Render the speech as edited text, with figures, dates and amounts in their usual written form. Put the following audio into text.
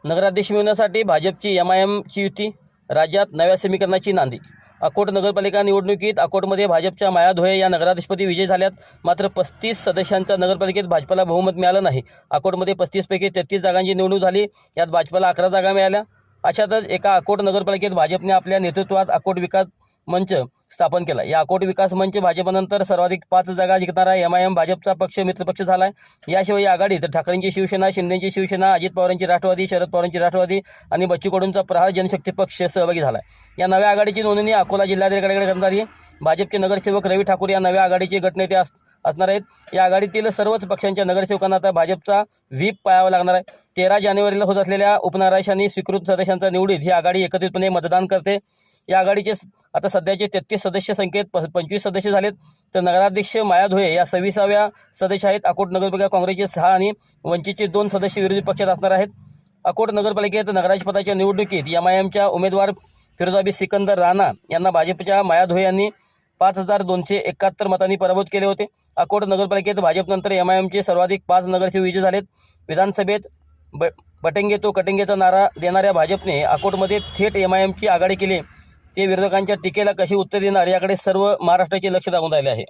नगराध्यक्ष मिळवण्यासाठी भाजपची MIMची युती, राज्यात नव्या समीकरणाची नांदी। अकोट नगरपालिका निवडणुकीत अकोटमध्ये भाजपच्या माया धोये या नगराध्यक्षपदी विजयी झाल्यात। मात्र 35 सदस्यांच्या नगरपालिकेत भाजपला बहुमत मिळालं नाही। अकोटमध्ये 35 पैकी 33 जागांची निवडणूक झाली, यात भाजपला 11 जागा मिळाल्या। अशातच एका अकोट नगरपालिकेत भाजपने आपल्या नेतृत्वात अकोट विकास मंच स्थापन केला। या अकोट विकास मंच भाजपनंतर सर्वाधिक 5 जागा जिंकणारा MIM भाजपचा पक्ष मित्रपक्ष झाला आहे। याशिवाय या आघाडीत ठाकरेंची शिवसेना, शिंदेची शिवसेना, अजित पवारांची राष्ट्रवादी, शरद पवारांची राष्ट्रवादी आणि बच्चू कडूंचा प्रहार जनशक्ती पक्ष सहभागी झाला आहे। या नव्या आघाडीची नोंदणी अकोला जिल्हाधिकाऱ्यांकडे करण्यात आली आहे। भाजपचे नगरसेवक रवी ठाकूर या नव्या आघाडीचे गटनेते असणार आहेत। या आघाडीतील सर्वच पक्षांच्या नगरसेवकांना आता भाजपचा व्हीप पाळावा लागणार आहे। 13 जानेवारीला होत असलेल्या उपनगराध्यक्षांनी स्वीकृत सदस्यांच्या निवडीत ही आघाडी एकत्रितपणे मतदान करते। या आघाडीचे आता सध्याचे 33 सदस्य संख्येत 25 सदस्य झालेत, तर नगराध्यक्ष माया धोये या 26व्या सदस्य आहेत। अकोट नगरपालिका काँग्रेसचे 6 आणि वंचितचे 2 सदस्य विरोधी पक्षात असणार आहेत। अकोट नगरपालिकेत नगराध्यक्षपदाच्या निवडणुकीत MIMच्या उमेदवार फिरोजाबी सिकंदर राणा यांना भाजपच्या माया धोये यांनी 5271 मतांनी पराभूत केले होते। अकोट नगरपालिकेत भाजपनंतर MIMचे सर्वाधिक 5 नगरसेवक विजयी झालेत। विधानसभेत बटेंगे तो कटेंगेचा नारा देणाऱ्या भाजपने अकोटमध्ये थेट MIMची आघाडी केली। ते विरोधकांच्या टीकेला कशी उत्तर देणार याकडे सर्व महाराष्ट्राचे लक्ष लागून राहिले आहे।